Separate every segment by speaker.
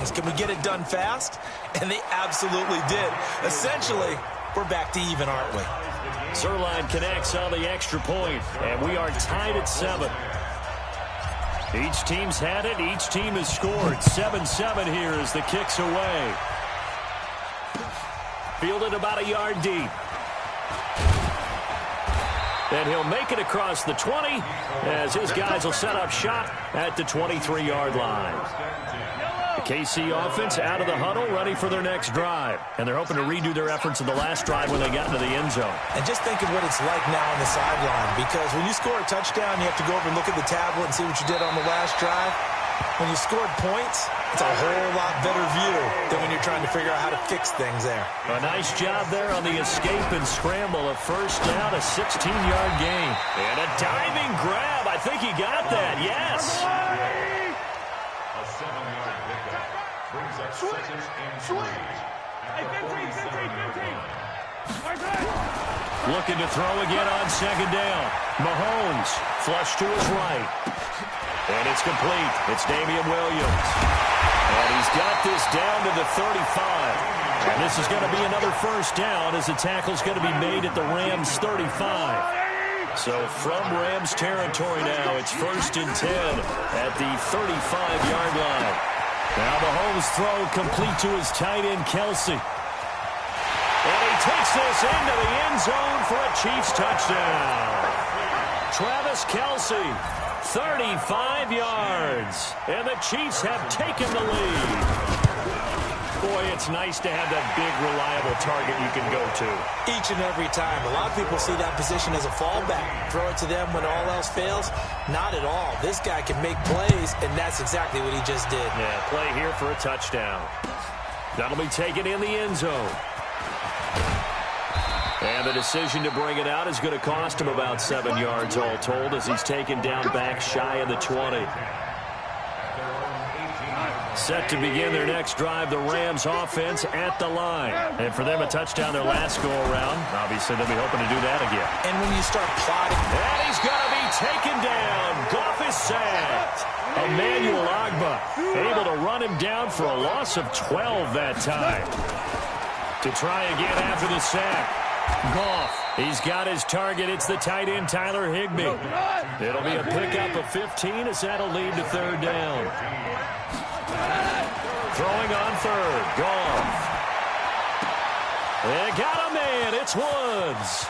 Speaker 1: things. Can we get it done fast? And they absolutely did. Essentially, we're back to even, aren't we?
Speaker 2: Zerline connects on the extra point, and we are tied at 7. Each team's had it. Each team has scored. 7-7 here as the kick's away. Fielded about a yard deep. And he'll make it across the 20 as his guys will set up shop at the 23-yard line. The KC offense out of the huddle, ready for their next drive. And they're hoping to redo their efforts in the last drive when they got into the end zone.
Speaker 1: And just think of what it's like now on the sideline, because when you score a touchdown, you have to go over and look at the tablet and see what you did on the last drive. When you scored points, it's a whole lot better view than when you're trying to figure out how to fix things there.
Speaker 2: A nice job there on the escape and scramble. A first down, a 16-yard gain. And a diving grab. I think he got that, yes.
Speaker 3: A 7-yard pickup brings up 2nd and 3.
Speaker 2: Looking to throw again on 2nd down. Mahomes flush to his right. And it's complete. It's Damian Williams. And he's got this down to the 35. And this is going to be another first down as the tackle's going to be made at the Rams 35. So from Rams territory now, it's 1st and 10 at the 35-yard line. Now Mahomes throw complete to his tight end, Kelsey. And he takes this into the end zone for a Chiefs touchdown. Travis Kelsey, 35 yards. And the Chiefs have taken the lead. Boy, it's nice to have that big, reliable target you can go to.
Speaker 1: Each and every time. A lot of people see that position as a fallback. Throw it to them when all else fails. Not at all. This guy can make plays, and that's exactly what he just did.
Speaker 2: Yeah, play here for a touchdown. That'll be taken in the end zone. And the decision to bring it out is going to cost him about 7 yards all told as he's taken down back shy of the 20. Set to begin their next drive, the Rams offense at the line. And for them, a touchdown their last go-around. Obviously, they'll be hoping to do that again.
Speaker 1: And when you start plotting...
Speaker 2: And he's going to be taken down. Goff is sacked. Emmanuel Ogbah able to run him down for a loss of 12 that time. To try again after the sack. Goff, he's got his target. It's the tight end, Tyler Higbee. It'll be a pickup of 15 as that'll lead to 3rd down. Throwing on 3rd. Goff. They got a man. It's Woods.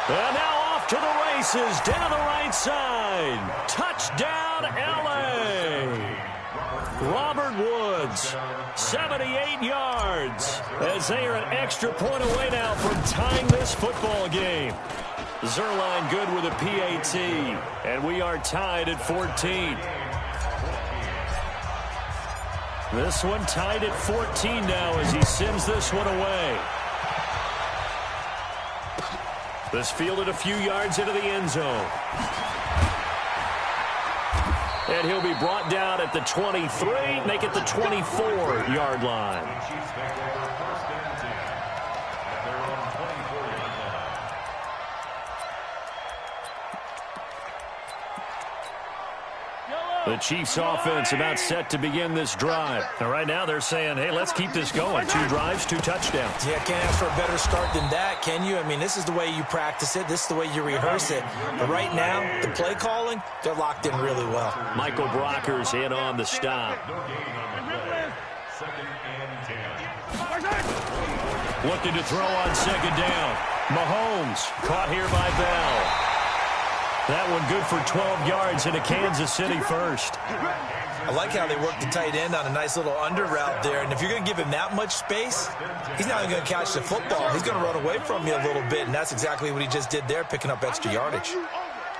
Speaker 2: And now off to the races down the right side. Touchdown, L.A. Robert Woods, 78 yards, as they are an extra point away now from tying this football game. Zerline good with a PAT, and we are tied at 14. This one tied at 14 now as he sends this one away. This fielded a few yards into the end zone. And he'll be brought down at the 23, make it the 24-yard line. The Chiefs offense about set to begin this drive. And right now they're saying, hey, let's keep this going. 2 drives, 2 touchdowns.
Speaker 1: Yeah, can't ask for a better start than that, can you? I mean, this is the way you practice it. This is the way you rehearse it. But right now, the play calling, they're locked in really well.
Speaker 2: Michael Brockers in on the stop. Looking to throw on 2nd down. Mahomes caught here by Bell. That one good for 12 yards into Kansas City first.
Speaker 1: I like how they work the tight end on a nice little under route there. And if you're going to give him that much space, he's not even going to catch the football. He's going to run away from you a little bit, and that's exactly what he just did there, picking up extra yardage.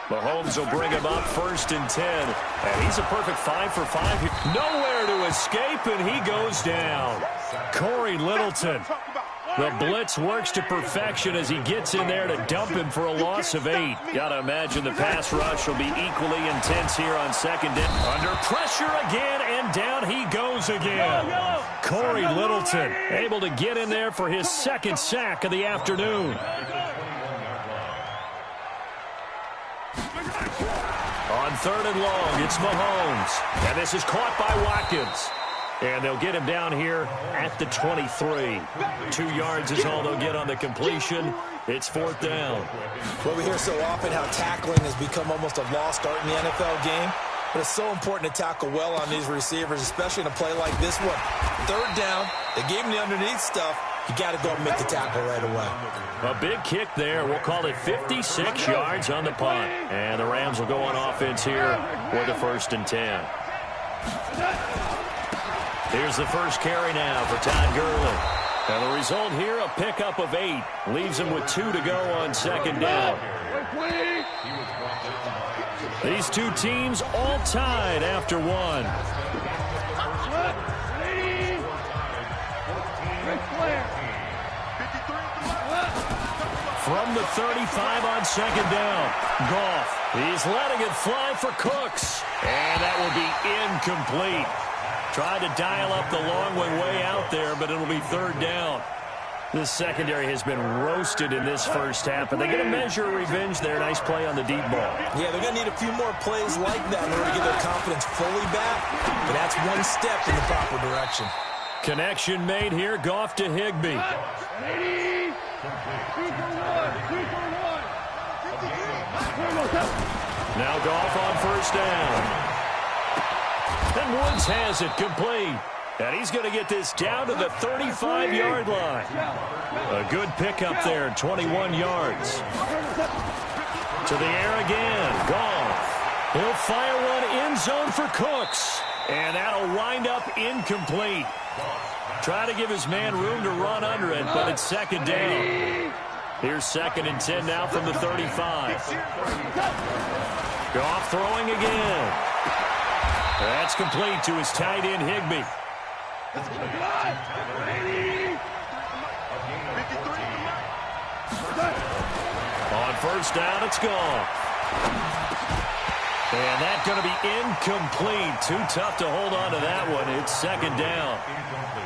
Speaker 2: Mahomes will bring him up 1st and 10. And he's a perfect 5 for 5 here. Nowhere to escape, and he goes down. Corey Littleton. The blitz works to perfection as he gets in there to dump him for a loss of 8. Got to imagine the pass rush will be equally intense here on 2nd down. Under pressure again, and down he goes again. Corey Littleton able to get in there for his 2nd sack of the afternoon. On third and long. It's Mahomes. And this is caught by Watkins. And they'll get him down here at the 23. 2 yards is all they'll get on the completion. It's fourth down.
Speaker 1: Well, we hear so often how tackling has become almost a lost art in the NFL game. But it's so important to tackle well on these receivers, especially in a play like this one. Third down, they gave him the underneath stuff. You got to go and make the tackle right away.
Speaker 2: A big kick there. We'll call it 56 yards on the punt. And the Rams will go on offense here with the 1st and 10. Here's the first carry now for Todd Gurley. And the result here, a pickup of 8. Leaves him with 2 to go on 2nd down. These two teams all tied after 1. From the 35 on 2nd down. Goff. He's letting it fly for Cooks. And that will be incomplete. Tried to dial up the long way out there, but it'll be 3rd down. This secondary has been roasted in this first half, but they're going to measure revenge there. Nice play on the deep ball.
Speaker 1: Yeah, they're going to need a few more plays like that in order to get their confidence fully back, but that's one step in the proper direction.
Speaker 2: Connection made here. Goff to Higbee. Now Goff on 1st down. And Woods has it complete. And he's going to get this down to the 35-yard line. A good pickup there, 21 yards. To the air again. Goff. He'll fire one end zone for Cooks. And that'll wind up incomplete. Try to give his man room to run under it, but it's 2nd down. Here's 2nd and 10 now from the 35. Goff throwing again. That's complete to his tight end, Higbee. On 1st down, it's gone. And that's going to be incomplete. Too tough to hold on to that one. It's 2nd down.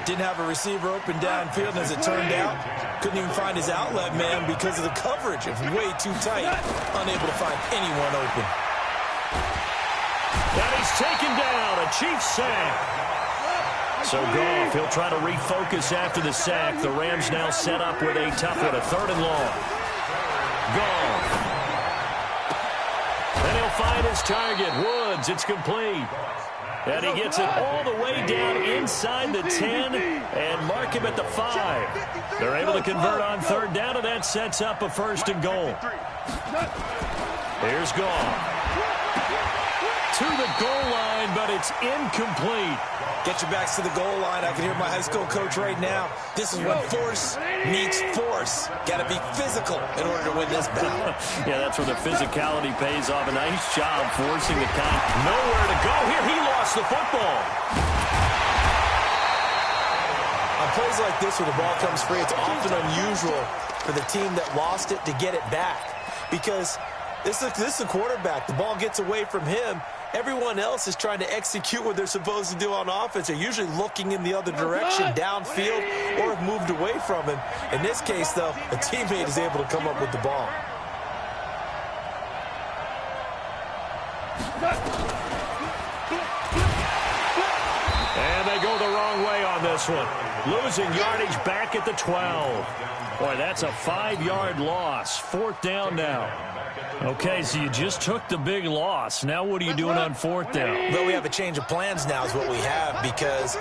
Speaker 1: Didn't have a receiver open downfield, and as it turned out, couldn't even find his outlet man because of the coverage. It was way too tight. Unable to find anyone open.
Speaker 2: And he's taken down. A Chiefs sack. So Goff, he'll try to refocus after the sack. The Rams now set up with a tough one, a 3rd and long. Goff. And he'll find his target, Woods. It's complete. And he gets it all the way down inside the 10 and mark him at the 5. They're able to convert on 3rd down, and that sets up a 1st and goal. Here's Goff. To the goal line, but it's incomplete.
Speaker 1: Get your backs to the goal line. I can hear my high school coach right now. This is when force meets force. Got to be physical in order to win this battle.
Speaker 2: Yeah, that's where the physicality pays off. A nice job forcing the count. Nowhere to go here. He lost the football.
Speaker 1: On plays like this where the ball comes free, it's often unusual for the team that lost it to get it back. Because this is the quarterback. The ball gets away from him. Everyone else is trying to execute what they're supposed to do on offense. They're usually looking in the other direction, downfield, or have moved away from him. In this case, though, a teammate is able to come up with the ball.
Speaker 2: And they go the wrong way on this one. Losing yardage back at the 12. Boy, that's a 5-yard loss. 4th down now. Okay, so you just took the big loss. Now what are you doing on 4th down?
Speaker 1: Well, we have a change of plans now is what we have, because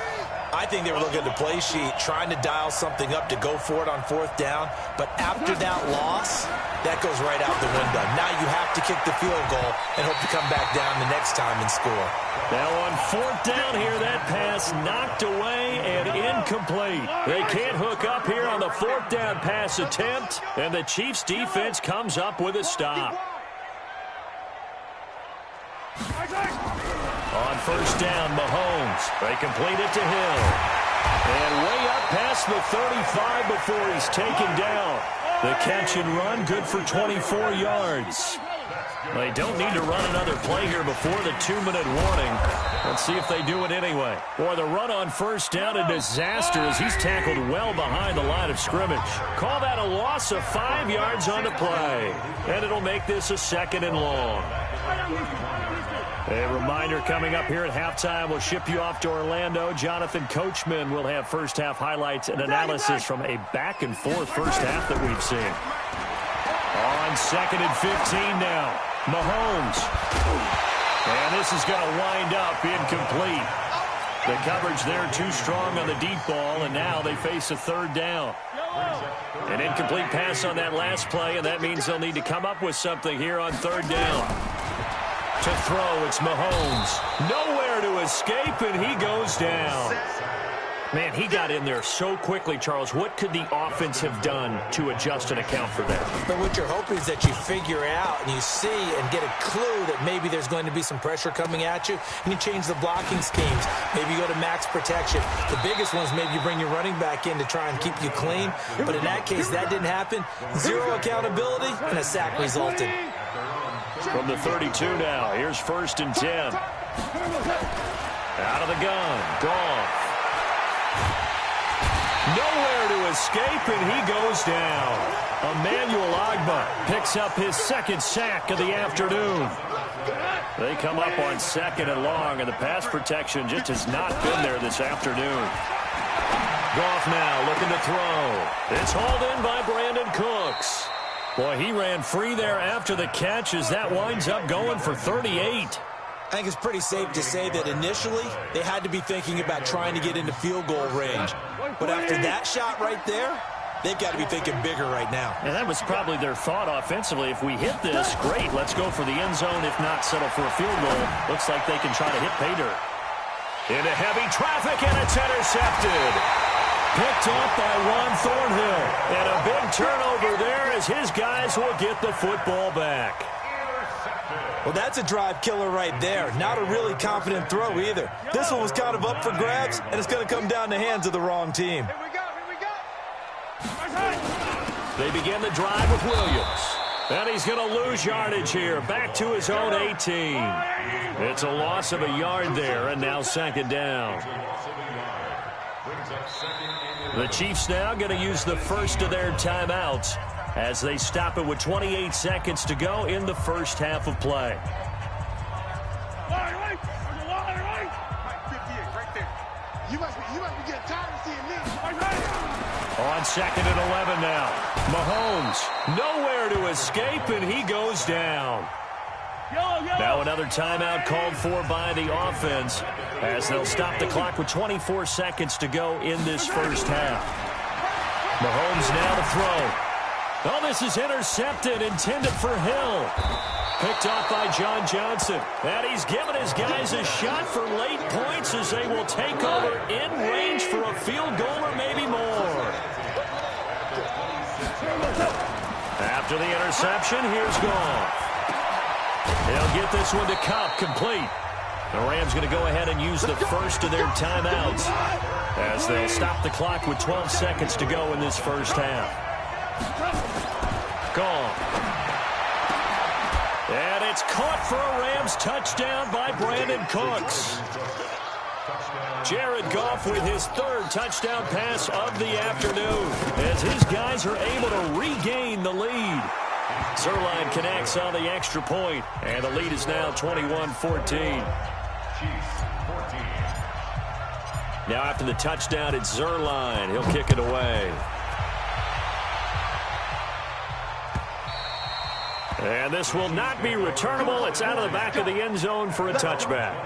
Speaker 1: I think they were looking at the play sheet, trying to dial something up to go for it on 4th down. But after that loss, that goes right out the window. Now you have to kick the field goal and hope to come back down the next time and score.
Speaker 2: Now on 4th down here, that pass knocked away and incomplete. They can't hook up here on the 4th down pass attempt, and the Chiefs defense comes up with a stop. On 1st down, Mahomes. They complete it to Hill. And way up past the 35 before he's taken down. The catch and run, good for 24 yards. They don't need to run another play here before the 2-minute warning. Let's see if they do it anyway. Boy, the run on 1st down, a disaster as he's tackled well behind the line of scrimmage. Call that a loss of 5 yards on the play. And it'll make this a 2nd and long. A reminder coming up here at halftime. We'll ship you off to Orlando. Jonathan Coachman will have first-half highlights and analysis from a back-and-forth first half that we've seen. On 2nd and 15 now. Mahomes. And this is going to wind up incomplete. The coverage there too strong on the deep ball, and now they face a third down. An incomplete pass on that last play, and that means they'll need to come up with something here on third down. To throw, it's Mahomes. Nowhere to escape, and he goes down. Man, he got in there so quickly, Charles. What could the offense have done to adjust and account for that?
Speaker 1: But what you're hoping is that you figure out and you see and get a clue that maybe there's going to be some pressure coming at you, and you change the blocking schemes. Maybe you go to max protection. The biggest one is maybe you bring your running back in to try and keep you clean. But in that case, that didn't happen. Zero accountability, and a sack resulted.
Speaker 2: From the 32 now, here's 1st and 10. Out of the gun, Goff. Nowhere to escape, and he goes down. Emmanuel Ogbah picks up his 2nd sack of the afternoon. They come up on 2nd and long, and the pass protection just has not been there this afternoon. Goff now looking to throw. It's hauled in by Brandon Cooks. Boy, he ran free there after the catch as that winds up going for 38.
Speaker 1: I think it's pretty safe to say that initially they had to be thinking about trying to get into field goal range. But after that shot right there, they've got to be thinking bigger right now.
Speaker 2: And that was probably their thought offensively. If we hit this, great. Let's go for the end zone. If not, settle for a field goal. Looks like they can try to hit pay dirt. Into heavy traffic, and it's intercepted. Picked off by Juan Thornhill. And a big turnover there as his guys will get the football back.
Speaker 1: Well, that's a drive killer right there. Not a really confident throw either. This one was kind of up for grabs, and it's going to come down the hands of the wrong team.
Speaker 2: They begin the drive with Williams. And he's going to lose yardage here. Back to his own 18. It's a loss of a yard there, and now 2nd down. The Chiefs now going to use the first of their timeouts as they stop it with 28 seconds to go in the first half of play. On 2nd and 11 now. Mahomes, nowhere to escape, and he goes down. Now another timeout called for by the offense as they'll stop the clock with 24 seconds to go in this first half. Mahomes now to throw. Oh, this is intercepted, intended for Hill. Picked off by John Johnson. And he's given his guys a shot for late points as they will take over in range for a field goal or maybe more. After the interception, here's Goff. They'll get this one to Cup, complete. The Rams going to go ahead and use the first of their timeouts as they'll stop the clock with 12 seconds to go in this first half. Gone. And it's caught for a Rams touchdown by Brandon Cooks. Jared Goff with his 3rd touchdown pass of the afternoon as his guys are able to regain the lead. Zerline connects on the extra point, and the lead is now 21-14. Now after the touchdown, it's Zerline. He'll kick it away. And this will not be returnable. It's out of the back of the end zone for a touchback.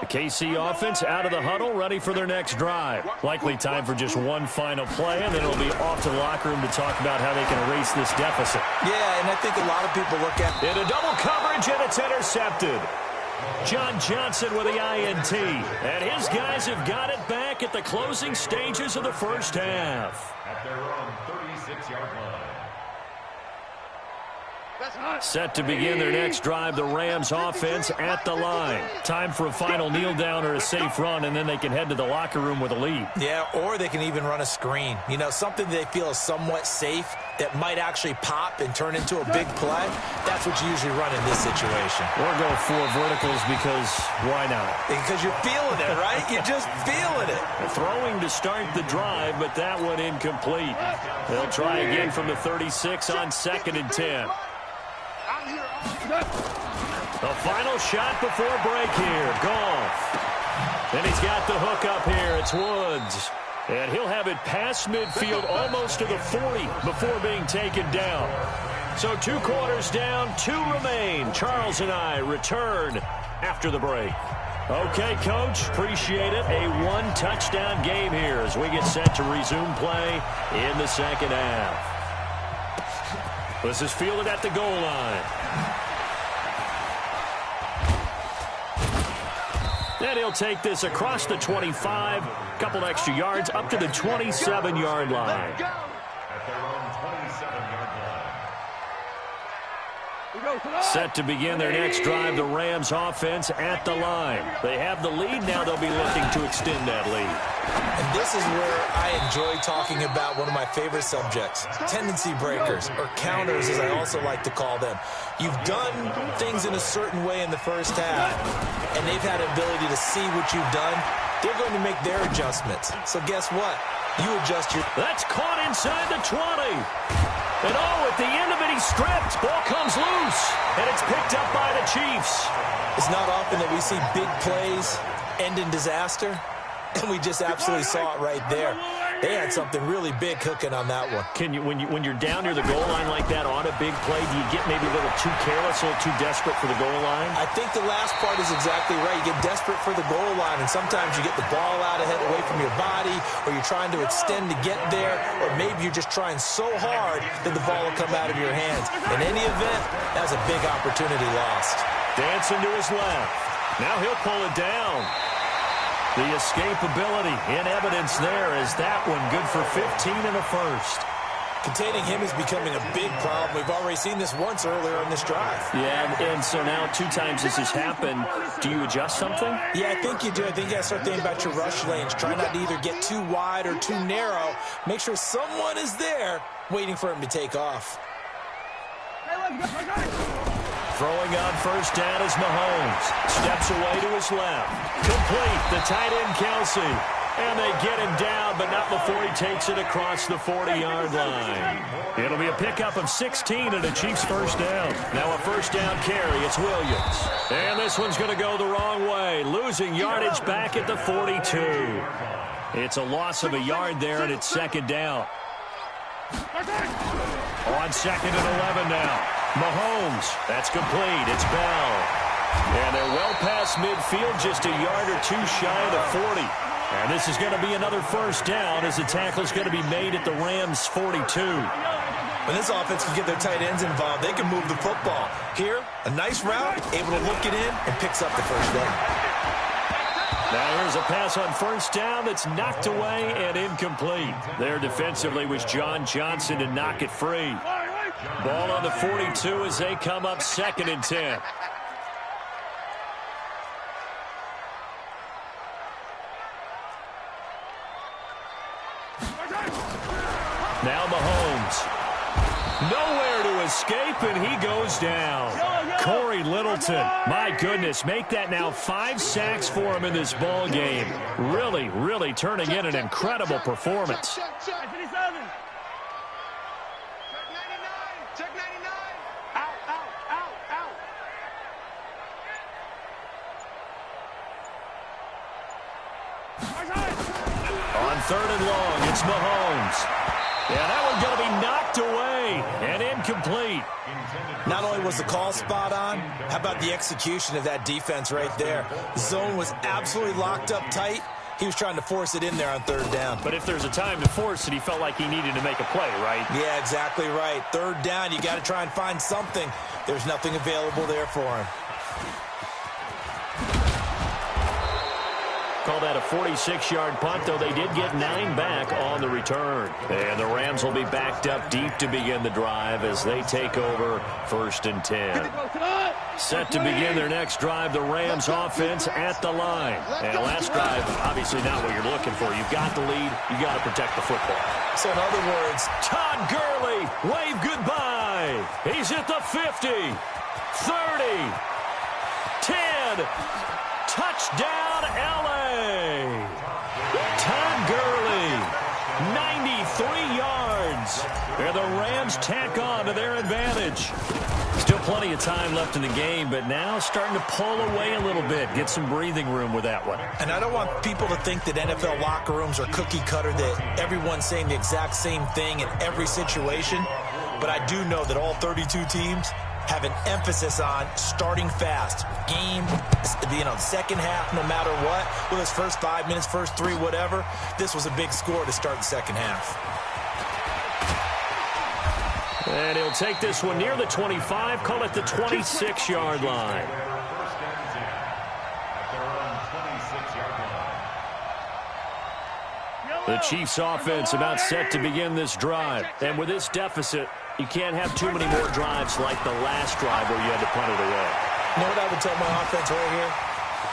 Speaker 2: The KC offense out of the huddle, ready for their next drive. Likely time for just one final play, and then it'll be off to the locker room to talk about how they can erase this deficit.
Speaker 1: Yeah, and I think a lot of people look at
Speaker 2: it. In a double coverage, and it's intercepted. John Johnson with the INT. And his guys have got it back at the closing stages of the first half.
Speaker 3: At their own 36-yard line.
Speaker 2: Set to begin their next drive, the Rams offense at the line. Time for a final kneel down or a safe run, and then they can head to the locker room with a lead.
Speaker 1: Yeah, or they can even run a screen. You know, something they feel is somewhat safe that might actually pop and turn into a big play. That's what you usually run in this situation.
Speaker 2: Or go 4 verticals because why not?
Speaker 1: Because you're feeling it, right? You're just feeling it.
Speaker 2: Throwing to start the drive, but that one incomplete. They'll try again from the 36 on 2nd and 10. The final shot before break here. Goff. And he's got the hook up here. It's Woods. And he'll have it past midfield almost to the 40 before being taken down. So 2 quarters down, 2 remain. Charles and I return after the break. Okay, Coach, appreciate it. A 1-touchdown game here as we get set to resume play in the second half. This is fielded at the goal line. And he'll take this across the 25, couple extra yards, up to the 27-yard line.
Speaker 3: At their own 27-yard line.
Speaker 2: Set to begin their next drive, the Rams offense at the line. They have the lead. Now they'll be looking to extend that lead.
Speaker 1: And this is where I enjoy talking about one of my favorite subjects, tendency breakers, or counters as I also like to call them. You've done things in a certain way in the first half, and they've had an ability to see what you've done. They're going to make their adjustments. So guess what? You adjust your...
Speaker 2: That's caught inside the 20. And oh, at the end of it, he's stripped. Ball comes loose, and it's picked up by the Chiefs.
Speaker 1: It's not often that we see big plays end in disaster, and we just absolutely saw it right there. They had something really big cooking on that one.
Speaker 2: Can you, when you're down near the goal line like that on a big play, do you get maybe a little too careless, a little too desperate for the goal line?
Speaker 1: I think the last part is exactly right. You get desperate for the goal line, and sometimes you get the ball out ahead away from your body, or you're trying to extend to get there, or maybe you're just trying so hard that the ball will come out of your hands. In any event, that's a big opportunity lost.
Speaker 2: Dancing to his left. Now he'll pull it down. The escapability in evidence there as that one good for 15 in the first.
Speaker 1: Containing him is becoming a big problem. We've already seen this once earlier in this drive.
Speaker 2: Yeah, and so now 2 times this has happened. Do you adjust something?
Speaker 1: Yeah, I think you do. I think you got to start thinking about your rush lanes. Try not to either get too wide or too narrow. Make sure someone is there waiting for him to take off.
Speaker 2: Throwing on first down is Mahomes. Steps away to his left. Complete. The tight end, Kelsey. And they get him down, but not before he takes it across the 40-yard line. It'll be a pickup of 16 and a Chiefs first down. Now a first down carry. It's Williams. And this one's going to go the wrong way. Losing yardage back at the 42. It's a loss of a yard there, and it's second down. On second and 11 now. Mahomes, that's complete. It's Bell. And they're well past midfield, just a yard or 2 shy of the 40. And this is going to be another first down as the tackle's going to be made at the Rams' 42.
Speaker 1: When this offense can get their tight ends involved, they can move the football. Here, a nice route, able to look it in, and picks up the first down.
Speaker 2: Now here's a pass on first down that's knocked away and incomplete. There defensively was John Johnson to knock it free. Ball on the 42 as they come up second and 10. Now Mahomes. Nowhere to escape, and he goes down. Corey Littleton, my goodness, make that now 5 sacks for him in this ball game. Really, really turning in an incredible performance. On third and long, it's Mahomes. Yeah, that one's going to be knocked away and incomplete.
Speaker 1: Not only was the call spot on, how about the execution of that defense right there? The zone was absolutely locked up tight. He was trying to force it in there on third down.
Speaker 2: But if there's a time to force it, he felt like he needed to make a play, right?
Speaker 1: Yeah, exactly right. Third down, you got to try and find something. There's nothing available there for him.
Speaker 2: Call that a 46-yard punt, though they did get 9 back on the return. And the Rams will be backed up deep to begin the drive as they take over first and 10. Set to begin their next drive, the Rams offense at the line. And last drive, obviously not what you're looking for. You've got the lead. You've got to protect the football.
Speaker 1: So in other words,
Speaker 2: Todd Gurley, wave goodbye. He's at the 50, 30, 10, touchdown, L.A. Todd Gurley, 93 yards. And the Rams tack on to their advantage. Still plenty of time left in the game, but now starting to pull away a little bit, get some breathing room with that one.
Speaker 1: And I don't want people to think that NFL locker rooms are cookie cutter, that everyone's saying the exact same thing in every situation. But I do know that all 32 teams have an emphasis on starting fast. Game, second half, no matter what. Whether it's first 5 minutes, first 3, whatever. This was a big score to start the second half.
Speaker 2: And he'll take this one near the 25, call it the 26-yard line. The Chiefs offense about set to begin this drive. And with this deficit, you can't have too many more drives like the last drive where you had to punt it away.
Speaker 1: You know what I would tell my offense right here?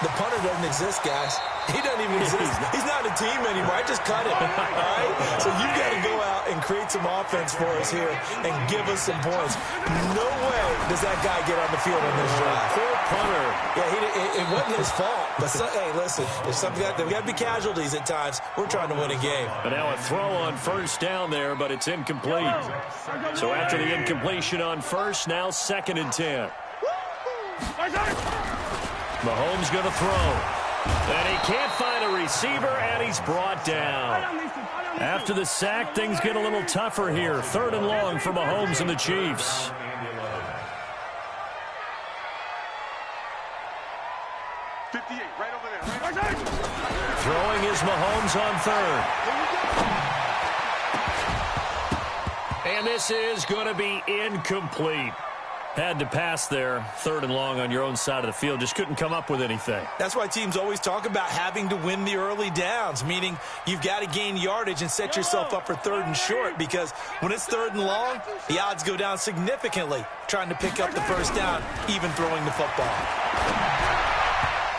Speaker 1: The punter doesn't exist, guys. He doesn't even exist. He's not a team anymore. I just cut him, all right? So you've got to go out and create some offense for us here and give us some points. No way does that guy get on the field on this drive.
Speaker 2: Poor punter.
Speaker 1: Yeah, it wasn't his fault. But, hey, listen, there's got to be casualties at times. We're trying to win a game.
Speaker 2: And now a throw on first down there, but it's incomplete. So after the incompletion on first, now 2nd and 10. Mahomes going to throw. And he can't find a receiver, and he's brought down. After the sack, things get a little tougher here. 3rd and long for Mahomes and the Chiefs. Throwing is Mahomes on 3rd. And this is going to be incomplete. Had to pass there, 3rd and long on your own side of the field. Just couldn't come up with anything.
Speaker 1: That's why teams always talk about having to win the early downs, meaning you've got to gain yardage and set yourself up for 3rd and short, because when it's 3rd and long, the odds go down significantly trying to pick up the first down, even throwing the football.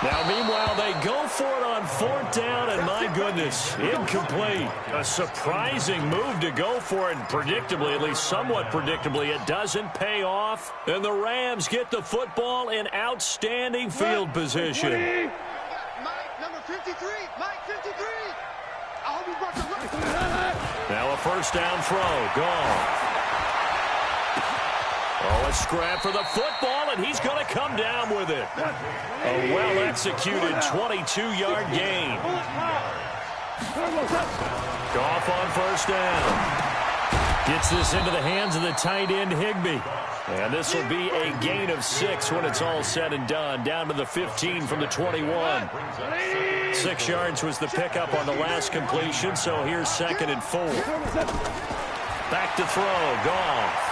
Speaker 2: Now, meanwhile, they go for it on 4th down, and my goodness, incomplete. A surprising move to go for it, and predictably, at least somewhat predictably, it doesn't pay off. And the Rams get the football in outstanding field position.
Speaker 4: Mike, number 53. Mike, 53. I hope you brought the
Speaker 2: Now a first down throw, gone. Oh, a scrap for the football, and he's going to come down with it. A well-executed 22-yard gain. Goff on first down. Gets this into the hands of the tight end, Higbee. And this will be a gain of 6 when it's all said and done. Down to the 15 from the 21. 6 yards was the pickup on the last completion, so here's 2nd and 4. Back to throw, Goff.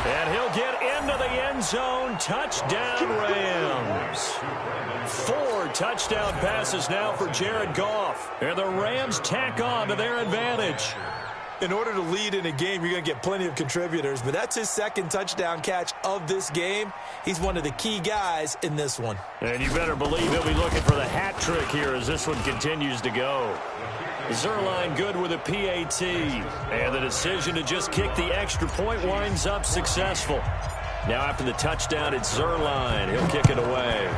Speaker 2: And he'll get into the end zone. Touchdown, Rams. 4 touchdown passes now for Jared Goff. And the Rams tack on to their advantage.
Speaker 1: In order to lead in a game, you're going to get plenty of contributors, but that's his 2nd touchdown catch of this game. He's one of the key guys in this one.
Speaker 2: And you better believe he'll be looking for the hat trick here as this one continues to go. Zerline good with a PAT. And the decision to just kick the extra point winds up successful. Now after the touchdown, it's Zerline. He'll kick it away.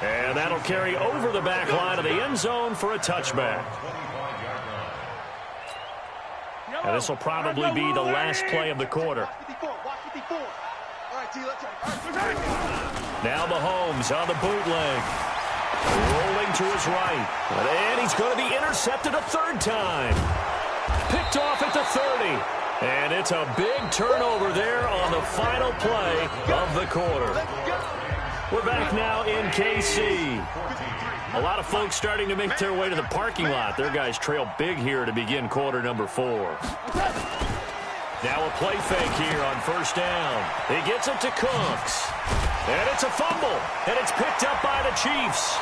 Speaker 2: And that'll carry over the back line of the end zone for a touchback. And this will probably be the last play of the quarter. Now Mahomes on the bootleg. Rolling to his right. And he's going to be intercepted a 3rd time. Picked off at the 30. And it's a big turnover there on the final play of the quarter. We're back now in KC. A lot of folks starting to make their way to the parking lot. Their guys trail big here to begin quarter number 4. Now a play fake here on first down. He gets it to Cooks. And it's a fumble. And it's picked up by the Chiefs.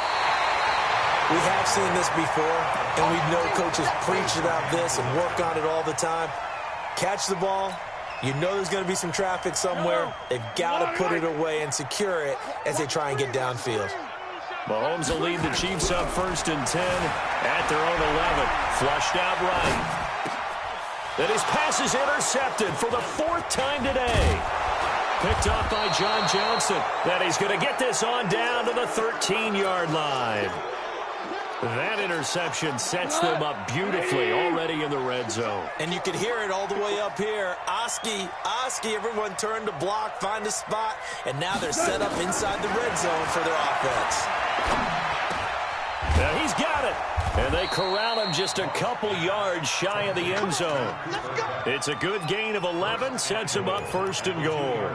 Speaker 1: We have seen this before, and we know coaches preach about this and work on it all the time. Catch the ball. You know there's going to be some traffic somewhere. They've got to put it away and secure it as they try and get downfield.
Speaker 2: Mahomes will lead the Chiefs up 1st and 10 at their own 11. Flushed out right. Then his pass is intercepted for the 4th time today. Picked up by John Johnson. Then he's going to get this on down to the 13-yard line. That interception sets them up beautifully already in the red zone.
Speaker 1: And you can hear it all the way up here. Oski, everyone turned to block, find a spot, and now they're set up inside the red zone for their offense.
Speaker 2: Now he's got it. And they corral him just a couple yards shy of the end zone. It's a good gain of 11, sets him up 1st and goal.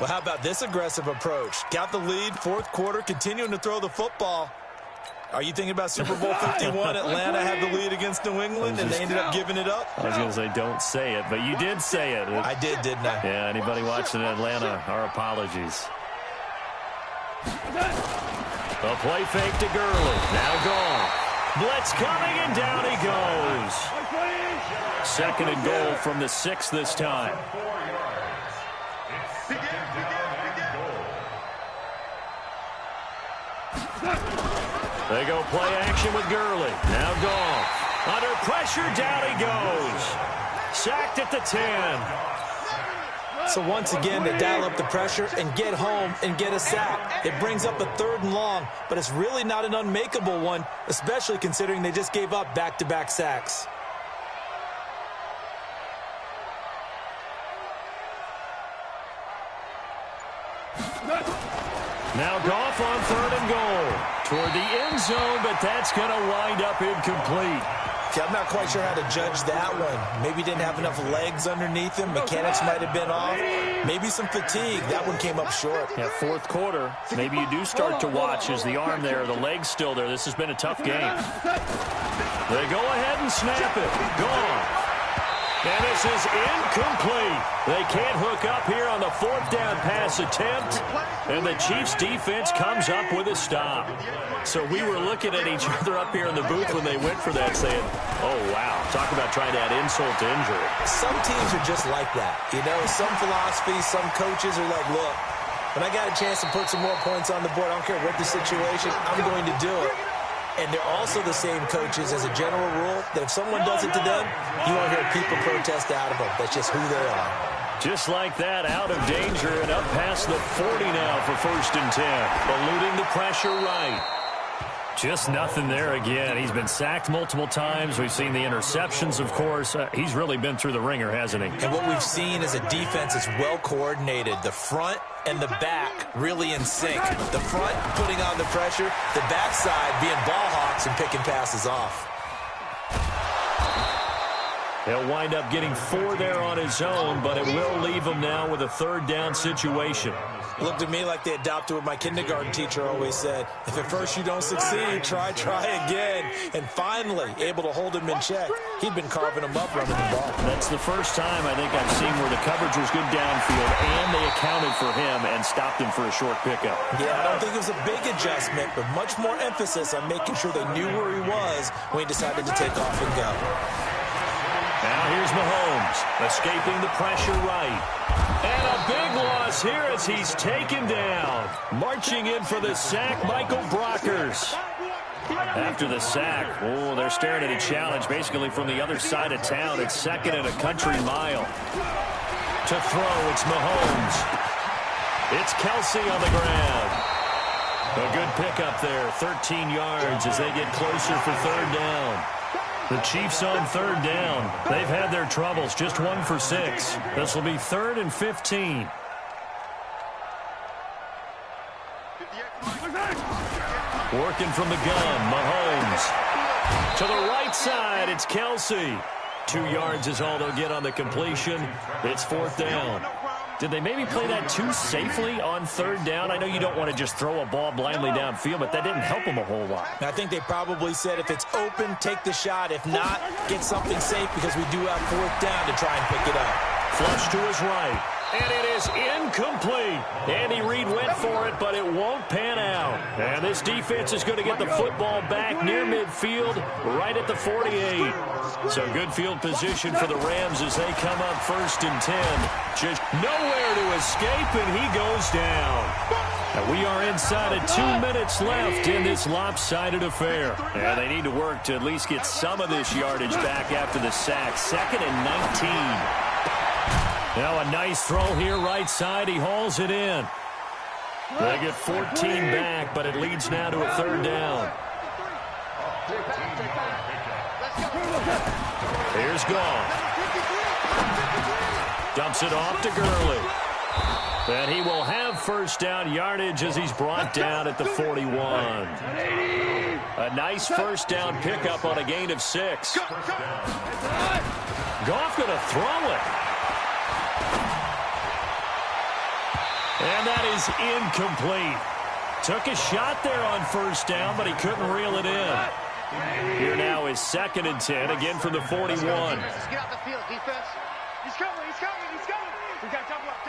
Speaker 1: Well, how about this aggressive approach? Got the lead, 4th quarter, continuing to throw the football. Are you thinking about Super Bowl 51? Atlanta had the lead against New England, and they ended up giving it up?
Speaker 2: I was going to say, don't say it, but you did say it.
Speaker 1: I did, didn't I?
Speaker 2: Yeah, anybody watching Atlanta, our apologies. A play fake to Gurley. Now gone. Blitz coming, and down he goes. 2nd and goal from the 6 this time. They go play action with Gurley. Now gone. Under pressure, down he goes. Sacked at the 10.
Speaker 1: So once again, they dial up the pressure and get home and get a sack. It brings up a 3rd and long, but it's really not an unmakeable one, especially considering they just gave up back-to-back sacks.
Speaker 2: Now Goff on 3rd and goal. Toward the end zone, but that's going to wind up incomplete.
Speaker 1: See, I'm not quite sure how to judge that one. Maybe didn't have enough legs underneath him. Mechanics might have been off. Maybe some fatigue. That one came up short.
Speaker 2: Yeah, 4th quarter. Maybe you do start to watch as the arm there, the leg's still there. This has been a tough game. They go ahead and snap it. Gone. And this is incomplete. They can't hook up here on the 4th down pass attempt. And the Chiefs defense comes up with a stop. So we were looking at each other up here in the booth when they went for that saying, oh, wow, talk about trying to add insult to injury.
Speaker 1: Some teams are just like that. You know, some philosophies, some coaches are like, look, when I got a chance to put some more points on the board, I don't care what the situation, I'm going to do it. And they're also the same coaches as a general rule that if someone does it to them, you won't hear people protest out of them. That's just who they are.
Speaker 2: Just like that, out of danger and up past the 40 now for 1st and 10. Eluding the pressure right. Just nothing there again. He's been sacked multiple times. We've seen the interceptions, of course. He's really been through the ringer, hasn't he?
Speaker 1: And what we've seen is a defense that's well coordinated. The front and the back really in sync. The front putting on the pressure, the backside being ball hawks and picking passes off.
Speaker 2: He'll wind up getting 4 there on his own, but it will leave him now with a 3rd down situation.
Speaker 1: Looked to me like they adopted what my kindergarten teacher always said. If at first you don't succeed, try again. And finally, able to hold him in check. He'd been carving him up running the ball.
Speaker 2: That's the first time I think I've seen where the coverage was good downfield, and they accounted for him and stopped him for a short pickup.
Speaker 1: Yeah, I don't think it was a big adjustment, but much more emphasis on making sure they knew where he was when he decided to take off and go.
Speaker 2: Now here's Mahomes, escaping the pressure right. And a big loss here as he's taken down. Marching in for the sack, Michael Brockers. After the sack, oh, they're staring at a challenge basically from the other side of town. It's 2nd and a country mile. To throw, it's Mahomes. It's Kelsey on the ground. A good pickup there, 13 yards as they get closer for 3rd down. The Chiefs on 3rd down. They've had their troubles, just 1 for 6. This will be 3rd and 15. Working from the gun, Mahomes. To the right side, it's Kelsey. 2 yards is all they'll get on the completion. It's 4th down. Did they maybe play that too safely on 3rd down? I know you don't want to just throw a ball blindly downfield, but that didn't help them a whole lot.
Speaker 1: I think they probably said if it's open, take the shot. If not, get something safe because we do have 4th down to try and pick it up.
Speaker 2: Flush to his right. And it is incomplete. Andy Reid went for it, but it won't pan out. And this defense is going to get the football back near midfield, right at the 48. So good field position for the Rams as they come up 1st and 10. Just nowhere to escape, and he goes down. And we are inside of 2 minutes left in this lopsided affair. And they need to work to at least get some of this yardage back after the sack. 2nd and 19. Now a nice throw here right side. He hauls it in. They get 14 back, but it leads now to a 3rd down. Here's Goff. Dumps it off to Gurley. And he will have first down yardage as he's brought down at the 41. A nice first down pickup on a gain of 6. Goff going to throw it. And that is incomplete. Took a shot there on first down, but he couldn't reel it in. Here now is 2nd and 10, again from the 41.
Speaker 4: Get out the field, defense. He's coming. We got double up.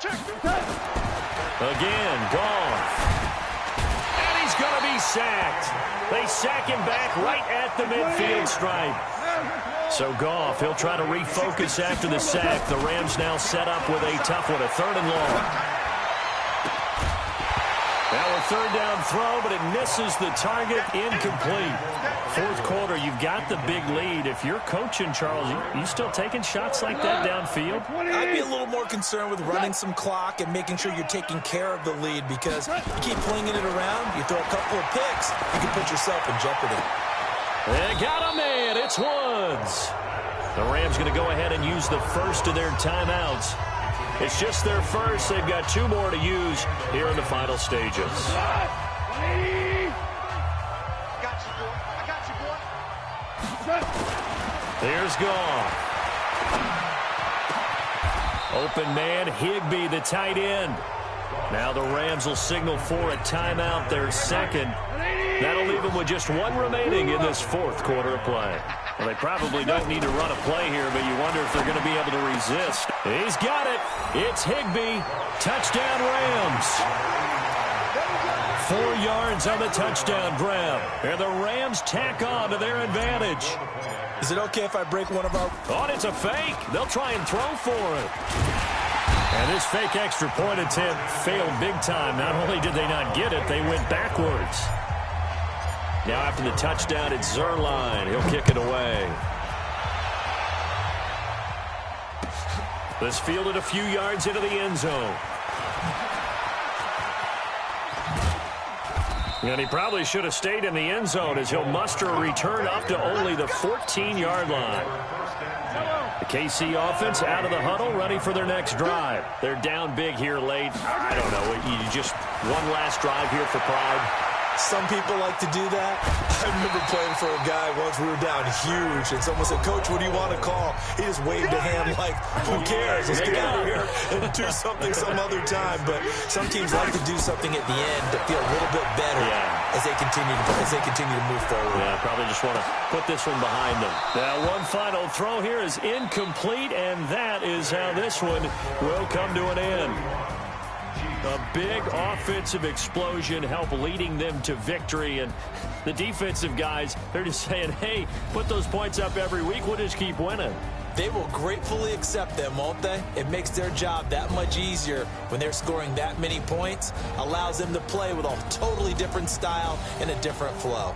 Speaker 4: Check.
Speaker 2: Again, Goff. And he's going to be sacked. They sack him back right at the midfield stripe. So Goff, he'll try to refocus after the sack. The Rams now set up with a tough one, a 3rd and long. Now a 3rd down throw, but it misses the target, incomplete. 4th quarter, you've got the big lead. If you're coaching, Charles, you still taking shots like that downfield?
Speaker 1: I'd be a little more concerned with running some clock and making sure you're taking care of the lead, because you keep flinging it around, you throw a couple of picks, you can put yourself in jeopardy.
Speaker 2: They got a man. It's Woods. The Rams going to go ahead and use the first of their timeouts. It's just their first. They've got 2 more to use here in the final stages. Here's Goff. Open man, Higbee, the tight end. Now the Rams will signal for a timeout, their 2nd. That'll leave them with just 1 remaining in this 4th quarter of play. Well, they probably don't need to run a play here, but you wonder if they're going to be able to resist. He's got it. It's Higbee. Touchdown, Rams. 4 yards on the touchdown grab. And the Rams tack on to their advantage.
Speaker 1: Is it okay if I break one of our...
Speaker 2: Oh, it's a fake. They'll try and throw for it. And this fake extra point attempt failed big time. Not only did they not get it, they went backwards. Now after the touchdown, it's Zerline. He'll kick it away. This fielded a few yards into the end zone. And he probably should have stayed in the end zone as he'll muster a return up to only the 14-yard line. The KC offense out of the huddle, ready for their next drive. They're down big here late. I don't know. You just one last drive here for pride.
Speaker 1: Some people like to do that. I remember playing for a guy once. We were down huge, and someone said, "Coach, what do you want to call?" He just waved a hand like, "Who cares? Let's get out of here and do something some other time." But some teams like to do something at the end to feel a little bit better as they continue to move forward.
Speaker 2: Yeah, probably just want to put this one behind them. Now, one final throw here is incomplete, and that is how this one will come to an end. A big offensive explosion help leading them to victory. And the defensive guys, they're just saying, hey, put those points up every week. We'll just keep winning.
Speaker 1: They will gratefully accept them, won't they? It makes their job that much easier when they're scoring that many points. Allows them to play with a totally different style and a different flow.